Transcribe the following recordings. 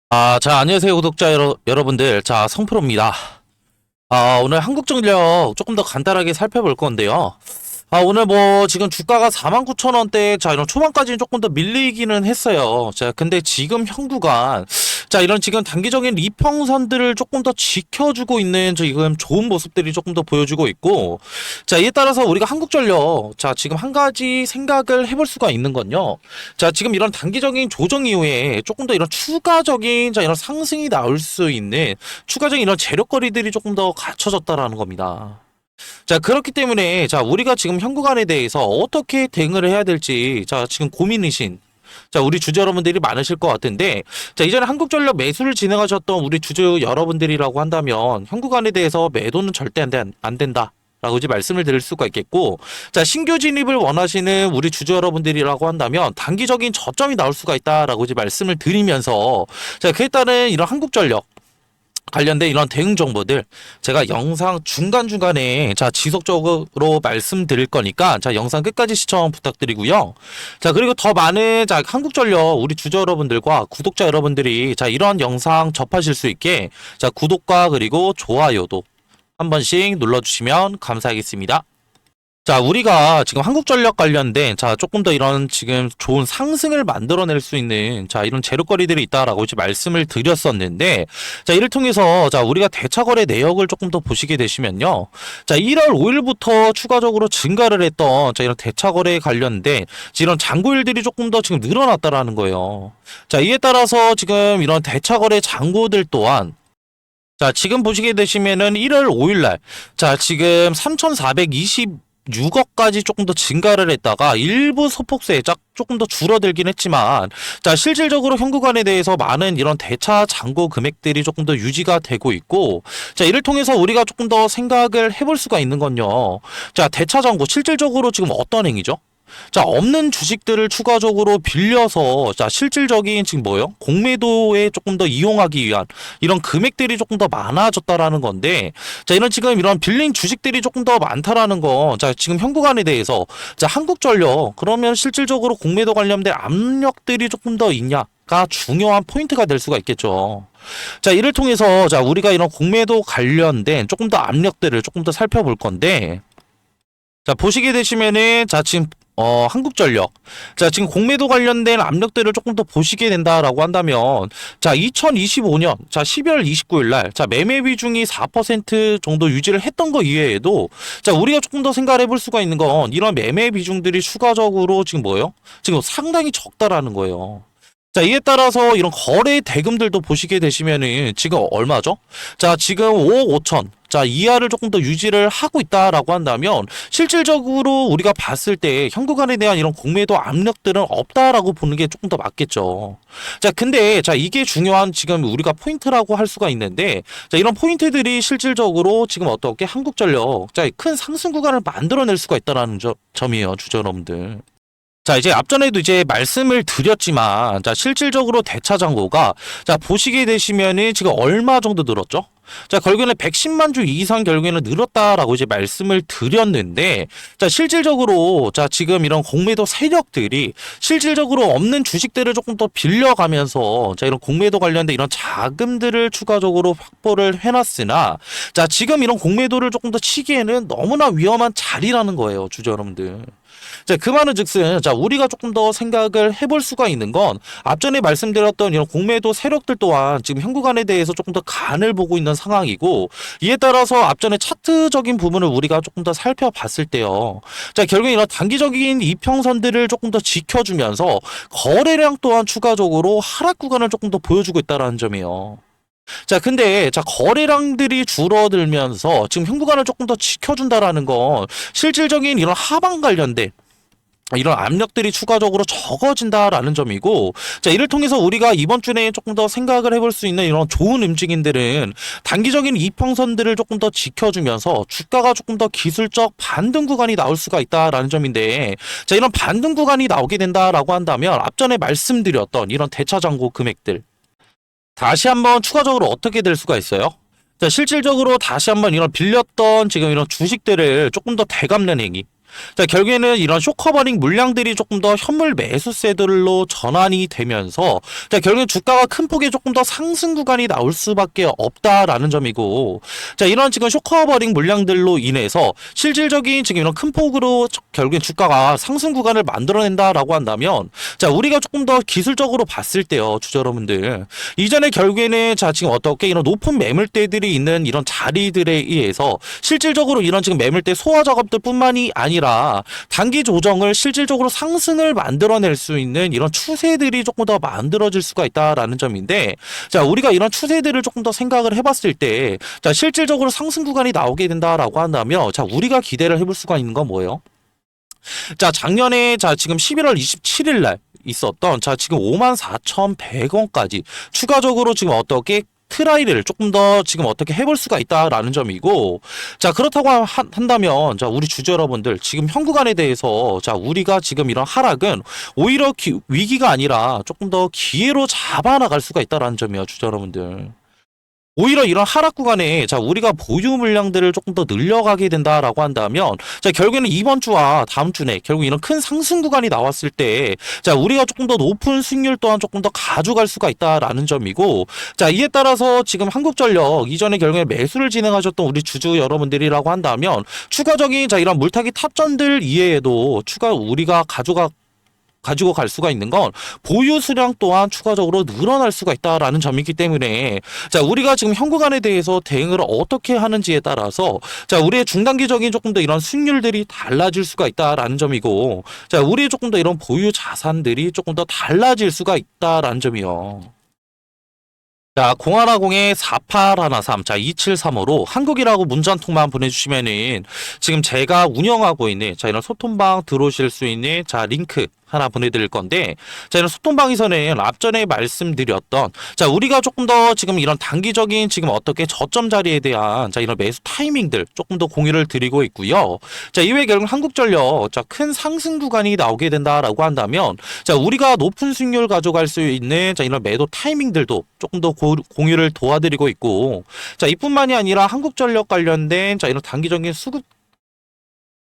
자, 안녕하세요, 구독자 여러분들. 자, 성프로입니다. 오늘 한국전력 조금 더 간단하게 살펴볼 건데요. 오늘 뭐 지금 주가가 49,000원대 자 이런 초반까지는 조금 더 밀리기는 했어요. 자 근데 지금 현 구간 자 이런 지금 단기적인 이평선들을 조금 더 지켜주고 있는 지금 좋은 모습들이 조금 더 보여주고 있고, 자 이에 따라서 우리가 한국전력 자 지금 한 가지 생각을 해볼 수가 있는 건요. 자 지금 이런 단기적인 조정 이후에 조금 더 이런 추가적인 자 이런 상승이 나올 수 있는 추가적인 이런 재료거리들이 조금 더 갖춰졌다라는 겁니다. 자, 그렇기 때문에, 자, 우리가 지금 현 구간에 대해서 어떻게 대응을 해야 될지, 자, 지금 고민이신, 자, 우리 주주 여러분들이 많으실 것 같은데, 자, 이전에 한국전력 매수를 진행하셨던 우리 주주 여러분들이라고 한다면, 현 구간에 대해서 매도는 절대 안 된다. 라고 이제 말씀을 드릴 수가 있겠고, 자, 신규 진입을 원하시는 우리 주주 여러분들이라고 한다면, 단기적인 저점이 나올 수가 있다라고 이제 말씀을 드리면서, 자, 그에 따른 이런 한국전력, 관련된 이런 대응 정보들 제가 영상 중간중간에 자 지속적으로 말씀드릴 거니까 자 영상 끝까지 시청 부탁드리고요. 자 그리고 더 많은 자 한국전력 우리 주주 여러분들과 구독자 여러분들이 자 이런 영상 접하실 수 있게 자 구독과 그리고 좋아요도 한 번씩 눌러주시면 감사하겠습니다. 자, 우리가 지금 한국전력 관련된, 자, 조금 더 이런 지금 좋은 상승을 만들어낼 수 있는, 자, 이런 재료거리들이 있다라고 이제 말씀을 드렸었는데, 자, 이를 통해서, 자, 우리가 대차거래 내역을 조금 더 보시게 되시면요. 자, 1월 5일부터 추가적으로 증가를 했던, 자, 이런 대차거래에 관련된, 이런 잔고일들이 조금 더 지금 늘어났다라는 거예요. 자, 이에 따라서 지금 이런 대차거래 잔고들 또한, 자, 지금 보시게 되시면은 1월 5일 날, 자, 지금 3,426억까지 조금 더 증가를 했다가 일부 소폭세 조금 더 줄어들긴 했지만, 자, 실질적으로 현 구간에 대해서 많은 이런 대차 잔고 금액들이 조금 더 유지가 되고 있고, 자, 이를 통해서 우리가 조금 더 생각을 해볼 수가 있는 건요. 자, 대차 잔고 실질적으로 지금 어떤 행위죠? 자, 없는 주식들을 추가적으로 빌려서, 자, 실질적인 지금 뭐요? 공매도에 조금 더 이용하기 위한 이런 금액들이 조금 더 많아졌다라는 건데, 자, 이런 지금 이런 빌린 주식들이 조금 더 많다라는 건, 자, 지금 현 구간에 대해서, 자, 한국전력, 그러면 실질적으로 공매도 관련된 압력들이 조금 더 있냐가 중요한 포인트가 될 수가 있겠죠. 자, 이를 통해서, 자, 우리가 이런 공매도 관련된 조금 더 압력들을 조금 더 살펴볼 건데, 자, 보시게 되시면은, 자, 지금 한국전력. 자, 지금 공매도 관련된 압력들을 조금 더 보시게 된다라고 한다면, 자, 2025년, 자, 12월 29일 날, 자, 매매 비중이 4% 정도 유지를 했던 거 이외에도, 자, 우리가 조금 더 생각을 해볼 수가 있는 건, 이런 매매 비중들이 추가적으로 지금 뭐예요? 지금 상당히 적다라는 거예요. 자, 이에 따라서 이런 거래 대금들도 보시게 되시면은 지금 얼마죠? 자, 지금 5억 5천. 자, 이하를 조금 더 유지를 하고 있다라고 한다면 실질적으로 우리가 봤을 때 현 구간에 대한 이런 공매도 압력들은 없다라고 보는 게 조금 더 맞겠죠. 자, 근데 자, 이게 중요한 지금 우리가 포인트라고 할 수가 있는데, 자, 이런 포인트들이 실질적으로 지금 어떻게 한국전력 자, 큰 상승 구간을 만들어낼 수가 있다라는 점이에요, 주주 여러분들. 자, 이제 앞전에도 이제 말씀을 드렸지만, 자, 실질적으로 대차 잔고가, 자, 보시게 되시면은 지금 얼마 정도 늘었죠? 자, 결국에는 110만 주 이상 결국에는 늘었다라고 이제 말씀을 드렸는데, 자, 실질적으로, 자, 지금 이런 공매도 세력들이 실질적으로 없는 주식들을 조금 더 빌려가면서, 자, 이런 공매도 관련된 이런 자금들을 추가적으로 확보를 해놨으나, 자, 지금 이런 공매도를 조금 더 치기에는 너무나 위험한 자리라는 거예요, 주주 여러분들. 자, 그 말은 즉슨, 자, 우리가 조금 더 생각을 해볼 수가 있는 건, 앞전에 말씀드렸던 이런 공매도 세력들 또한 지금 현 구간에 대해서 조금 더 간을 보고 있는 상황이고, 이에 따라서 앞전에 차트적인 부분을 우리가 조금 더 살펴봤을 때요. 자, 결국에 이런 단기적인 이평선들을 조금 더 지켜주면서, 거래량 또한 추가적으로 하락 구간을 조금 더 보여주고 있다는 점이에요. 자, 근데, 자, 거래량들이 줄어들면서 지금 현 구간을 조금 더 지켜준다라는 건 실질적인 이런 하방 관련된 이런 압력들이 추가적으로 적어진다라는 점이고, 자, 이를 통해서 우리가 이번 주 내에 조금 더 생각을 해볼 수 있는 이런 좋은 움직임들은 단기적인 이평선들을 조금 더 지켜주면서 주가가 조금 더 기술적 반등 구간이 나올 수가 있다라는 점인데, 자, 이런 반등 구간이 나오게 된다라고 한다면 앞전에 말씀드렸던 이런 대차 잔고 금액들 다시 한번 추가적으로 어떻게 될 수가 있어요? 자, 실질적으로 다시 한번 이런 빌렸던 지금 이런 주식들을 조금 더 되갚는 행위. 자, 결국에는 이런 쇼커버링 물량들이 조금 더 현물 매수세들로 전환이 되면서 자, 결국엔 주가가 큰 폭의 조금 더 상승 구간이 나올 수밖에 없다라는 점이고 자, 이런 지금 쇼커버링 물량들로 인해서 실질적인 지금 이런 큰 폭으로 결국엔 주가가 상승 구간을 만들어낸다라고 한다면 자, 우리가 조금 더 기술적으로 봤을 때요, 주주 여러분들. 이전에 결국에는 자, 지금 어떻게 이런 높은 매물대들이 있는 이런 자리들에 의해서 실질적으로 이런 지금 매물대 소화 작업들 뿐만이 아니라 단기 조정을 실질적으로 상승을 만들어낼 수 있는 이런 추세들이 조금 더 만들어질 수가 있다라는 점인데 자, 우리가 이런 추세들을 조금 더 생각을 해봤을 때 자, 실질적으로 상승 구간이 나오게 된다라고 한다면 자, 우리가 기대를 해볼 수가 있는 건 뭐예요? 자, 작년에 자, 지금 11월 27일 날 있었던 자, 지금 54,100원까지 추가적으로 지금 어떻게 트라이를 조금 더 지금 어떻게 해볼 수가 있다라는 점이고 자, 그렇다고 한다면 자, 우리 주주 여러분들 지금 현 구간에 대해서 자, 우리가 지금 이런 하락은 오히려 위기가 아니라 조금 더 기회로 잡아나갈 수가 있다라는 점이에요, 주주 여러분들. 오히려 이런 하락 구간에 자, 우리가 보유 물량들을 조금 더 늘려가게 된다라고 한다면 자, 결국에는 이번 주와 다음 주에 결국 이런 큰 상승 구간이 나왔을 때 자, 우리가 조금 더 높은 수익률 또한 조금 더 가져갈 수가 있다라는 점이고 자, 이에 따라서 지금 한국전력 이전에 결국에 매수를 진행하셨던 우리 주주 여러분들이라고 한다면 추가적인 자, 이런 물타기 탑전들 이외에도 추가 우리가 가지고 갈 수가 있는 건 보유 수량 또한 추가적으로 늘어날 수가 있다라는 점이기 때문에 자, 우리가 지금 현 구간에 대해서 대응을 어떻게 하는지에 따라서 자, 우리의 중단기적인 조금 더 이런 수익률들이 달라질 수가 있다라는 점이고 자, 우리의 조금 더 이런 보유 자산들이 조금 더 달라질 수가 있다라는 점이요. 자, 0110-4813, 자, 2735로 한국이라고 문자 한 통만 보내주시면은 지금 제가 운영하고 있는 자, 이런 소통방 들어오실 수 있는 자, 링크 하나 보내드릴 건데 자, 이런 소통방에서는 앞전에 말씀드렸던 자, 우리가 조금 더 지금 이런 단기적인 지금 어떻게 저점 자리에 대한 자, 이런 매수 타이밍들 조금 더 공유를 드리고 있고요. 자, 이외에 결국 한국전력 자, 큰 상승 구간이 나오게 된다라고 한다면 자, 우리가 높은 수익률 가져갈 수 있는 자, 이런 매도 타이밍들도 조금 더 공유를 도와드리고 있고 자, 이뿐만이 아니라 한국전력 관련된 자, 이런 단기적인 수급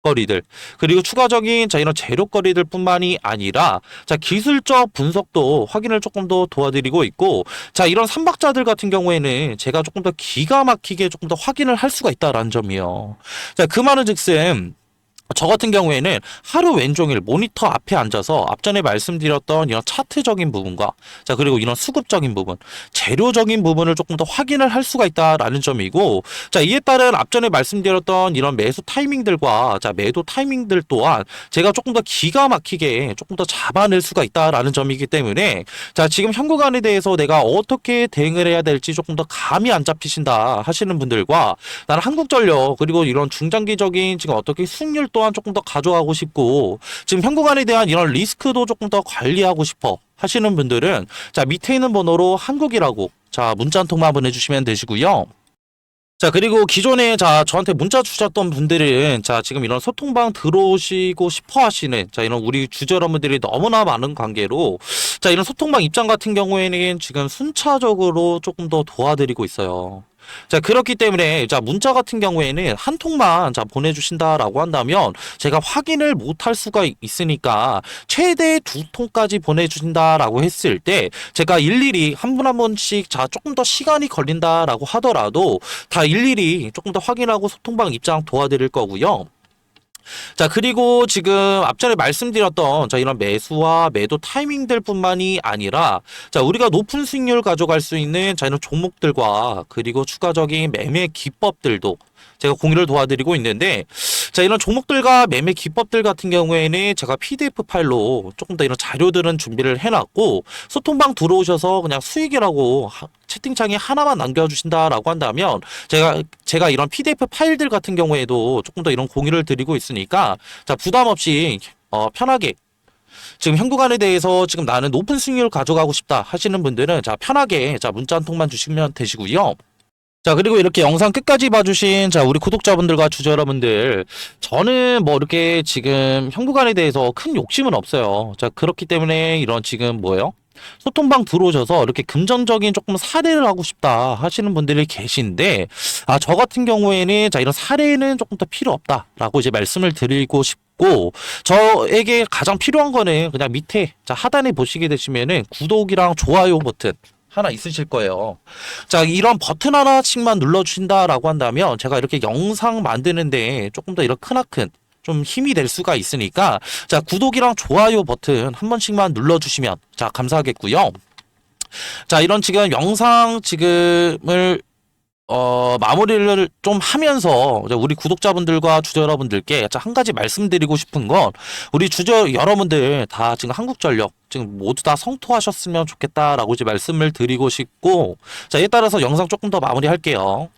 거리들 그리고 추가적인 자, 이런 재료거리들 뿐만이 아니라 자, 기술적 분석도 확인을 조금 더 도와드리고 있고 자, 이런 삼박자들 같은 경우에는 제가 조금 더 기가 막히게 조금 더 확인을 할 수가 있다라는 점이요. 자, 그 말은 즉슨 저 같은 경우에는 하루 왼종일 모니터 앞에 앉아서 앞전에 말씀드렸던 이런 차트적인 부분과 자, 그리고 이런 수급적인 부분, 재료적인 부분을 조금 더 확인을 할 수가 있다라는 점이고 자, 이에 따른 앞전에 말씀드렸던 이런 매수 타이밍들과 자, 매도 타이밍들 또한 제가 조금 더 기가 막히게 조금 더 잡아낼 수가 있다라는 점이기 때문에 자, 지금 현 구간에 대해서 내가 어떻게 대응을 해야 될지 조금 더 감이 안 잡히신다 하시는 분들과 나는 한국전력 그리고 이런 중장기적인 지금 어떻게 수익률 또한 조금 더 가져가고 싶고 지금 현 구간에 대한 이런 리스크도 조금 더 관리하고 싶어 하시는 분들은 자, 밑에 있는 번호로 한국이라고 자, 문자 한 통만 보내주시면 되시고요. 자, 그리고 기존에 자, 저한테 문자 주셨던 분들은 자, 지금 이런 소통방 들어오시고 싶어 하시는 자, 이런 우리 주주 여러분들이 너무나 많은 관계로 자, 이런 소통방 입장 같은 경우에는 지금 순차적으로 조금 더 도와드리고 있어요. 자, 그렇기 때문에 자, 문자 같은 경우에는 한 통만 자, 보내주신다라고 한다면 제가 확인을 못할 수가 있으니까 최대 두 통까지 보내주신다라고 했을 때 제가 일일이 한 분 한 분씩 자, 조금 더 시간이 걸린다라고 하더라도 다 일일이 조금 더 확인하고 소통방 입장 도와드릴 거고요. 자, 그리고 지금 앞전에 말씀드렸던 자, 이런 매수와 매도 타이밍들 뿐만이 아니라 자, 우리가 높은 수익률 가져갈 수 있는 자, 이런 종목들과 그리고 추가적인 매매 기법들도 제가 공유를 도와드리고 있는데 자, 이런 종목들과 매매 기법들 같은 경우에는 제가 PDF 파일로 조금 더 이런 자료들은 준비를 해놨고 소통방 들어오셔서 그냥 수익이라고 채팅창에 하나만 남겨주신다라고 한다면 제가 이런 PDF 파일들 같은 경우에도 조금 더 이런 공유를 드리고 있으니까 자, 부담 없이 편하게 지금 현 구간에 대해서 지금 나는 높은 수익률 가져가고 싶다 하시는 분들은 자, 편하게 자, 문자 한 통만 주시면 되시고요. 자, 그리고 이렇게 영상 끝까지 봐주신 자, 우리 구독자분들과 주주 여러분들, 저는 뭐 이렇게 지금 현 구간에 대해서 큰 욕심은 없어요. 자, 그렇기 때문에 이런 지금 뭐예요? 소통방 들어오셔서 이렇게 금전적인 조금 사례를 하고 싶다 하시는 분들이 계신데 저 같은 경우에는 자, 이런 사례는 조금 더 필요 없다라고 이제 말씀을 드리고 있고, 저에게 가장 필요한 거는 그냥 밑에 자 하단에 보시게 되시면은 구독이랑 좋아요 버튼 하나 있으실 거예요. 자, 이런 버튼 하나씩만 눌러주신다라고 한다면 제가 이렇게 영상 만드는데 조금 더 이런 크나큰 좀 힘이 될 수가 있으니까, 자, 구독이랑 좋아요 버튼 한 번씩만 눌러주시면 자 감사하겠고요. 자, 이런 지금 영상 지금을 마무리를 좀 하면서 이제 우리 구독자분들과 주주 여러분들께 한 가지 말씀드리고 싶은 건, 우리 주주 여러분들 다 지금 한국전력 지금 모두 다 성토하셨으면 좋겠다라고 이제 말씀을 드리고 싶고, 자, 이에 따라서 영상 조금 더 마무리할게요.